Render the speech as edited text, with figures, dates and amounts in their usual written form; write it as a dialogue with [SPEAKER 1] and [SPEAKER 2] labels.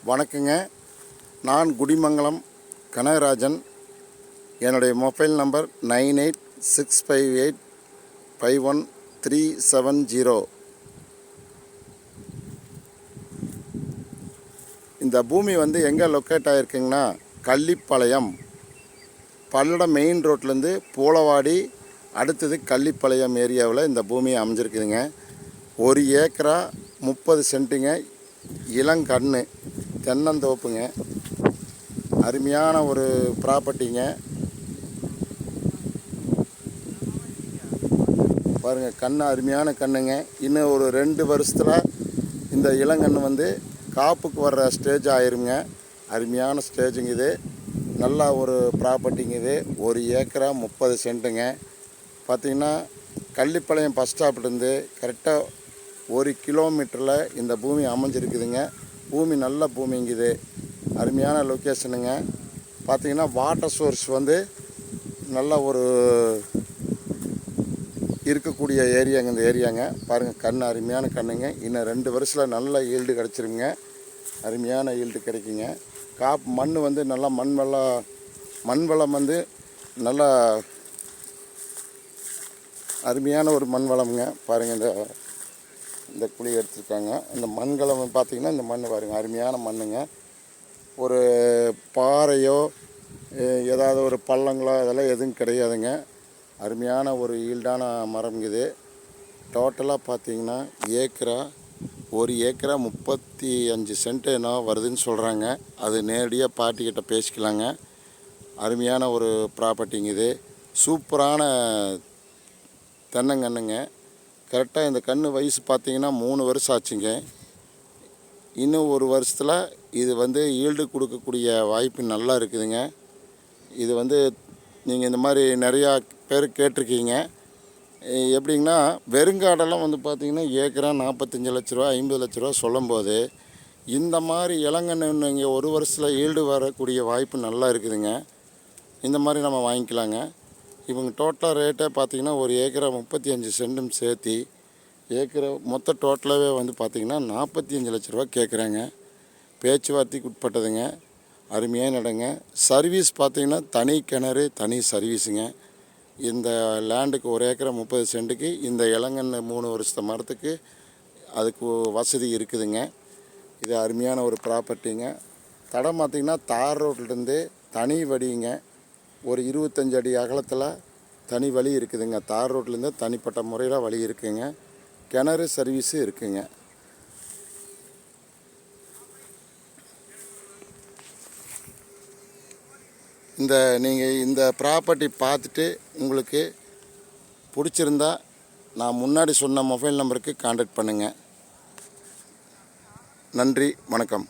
[SPEAKER 1] வணக்கங்க. நான் குடிமங்கலம் கனகராஜன். என்னுடைய மொபைல் நம்பர் 9865851370. இந்த பூமி எங்கே லொக்கேட் ஆகிருக்குங்கன்னா, கள்ளிப்பாளையம் பல்லடம் மெயின் ரோட்லேருந்து பூளவாடி அடுத்தது கள்ளிப்பாளையம் ஏரியாவில் இந்த பூமி அமைஞ்சிருக்குதுங்க. 1 ஏக்கரா 30 சென்ட்டுங்க. இளங்கன்று தென்னந்தோப்புங்க. அருமையான ஒரு ப்ராப்பர்ட்டிங்க. பாருங்கள், கன்று அருமையான கன்றுங்க. இன்னும் ஒரு 2 வருஷத்தில் இந்த இளங்கன்று காப்புக்கு வர்ற ஸ்டேஜ் ஆயிருங்க. அருமையான ஸ்டேஜுங்க இது. நல்லா ஒரு ப்ராப்பர்ட்டிங்க இது. 1 ஏக்கரா 30 சென்ட்டுங்க. பார்த்திங்கன்னா கள்ளிப்பாளையம் பஸ் ஸ்டாப்லேருந்து கரெக்டாக 1 கிலோமீட்டரில் இந்த பூமி அமைஞ்சிருக்குதுங்க. பூமி நல்ல பூமிங்குது. அருமையான லொக்கேஷனுங்க. பார்த்திங்கன்னா வாட்டர் சோர்ஸ் நல்ல ஒரு இருக்கக்கூடிய ஏரியாங்க. இந்த ஏரியாங்க பாருங்கள், கன்று அருமையான கன்றுங்க. இன்னும் 2 வருஷத்தில் நல்ல ஈல்டு கிடச்சிருங்க. அருமையான ஈல்டு கிடைக்குங்க. மண் நல்லா மண் வளம் நல்லா அருமையான ஒரு மண் வளமுங்க. பாருங்கள், இந்த குழி எடுத்துருக்காங்க. இந்த மண்கலம் பார்த்திங்கன்னா, இந்த மண் பாருங்கள், அருமையான மண்ணுங்க. ஒரு பாறையோ ஏதாவது ஒரு பள்ளங்களோ இதெல்லாம் எதுவும் கிடையாதுங்க. அருமையான ஒரு ஈல்டான மரம் இது. டோட்டலாக பார்த்திங்கன்னா 1 ஏக்கரா 35 சென்ட் என்ன வருதுன்னு சொல்கிறாங்க. அது நேரடியாக பார்ட்டிக்கிட்ட பேசிக்கலாங்க. அருமையான ஒரு ப்ராப்பர்ட்டிங்க இது. சூப்பரான தென்னங்கன்றுங்க. கரெக்டாக இந்த கன்று வயசு பார்த்திங்கன்னா 3 வருஷம் ஆச்சுங்க. இன்னும் 1 வருஷத்தில் இது ஈல்டு கொடுக்கக்கூடிய வாய்ப்பு நல்லா இருக்குதுங்க. இது நீங்கள் இந்த மாதிரி நிறையா பேர் கேட்டிருக்கீங்க. எப்படிங்கன்னா, வெறுங்காடெல்லாம் பார்த்திங்கன்னா ஏக்கரா 45 லட்ச ரூபா 50 லட்ச ரூபா சொல்லும்போது, இந்த மாதிரி இளங்கன்று இங்கே 1 வருஷத்தில் ஈல்டு வரக்கூடிய வாய்ப்பு நல்லா இருக்குதுங்க. இந்த மாதிரி நம்ம வாங்கிக்கலாங்க. இவங்க டோட்டலாக ரேட்டே பார்த்திங்கன்னா 1 ஏக்கரா 35 சென்டும் சேர்த்து மொத்த டோட்டலாகவே பார்த்திங்கன்னா 45 லட்ச ரூபா கேட்குறாங்க. பேச்சுவார்த்தைக்கு உட்பட்டதுங்க. அருமையான இடங்க. சர்வீஸ் பார்த்திங்கன்னா தனி கிணறு தனி சர்வீஸுங்க. இந்த லேண்டுக்கு 1 ஏக்கரா 30 சென்ட்டுக்கு இந்த இளங்கன்று 3 வருஷத்து மரத்துக்கு அதுக்கு வசதி இருக்குதுங்க. இது அருமையான ஒரு ப்ராப்பர்ட்டிங்க. தடம் பார்த்திங்கன்னா தார் ரோட்லேருந்து தனி வழிங்க. ஒரு 25 அடி அகலத்தில் தனி வழி இருக்குதுங்க. தார் ரோட்லேருந்து தனிப்பட்ட முறையில் வழி இருக்குதுங்க. கிணறு சர்வீஸு இருக்குதுங்க. நீங்கள் இந்த ப்ராப்பர்ட்டி பார்த்துட்டு உங்களுக்கு பிடிச்சிருந்தா நான் முன்னாடி சொன்ன மொபைல் நம்பருக்கு கான்டாக்ட் பண்ணுங்கள். நன்றி, வணக்கம்.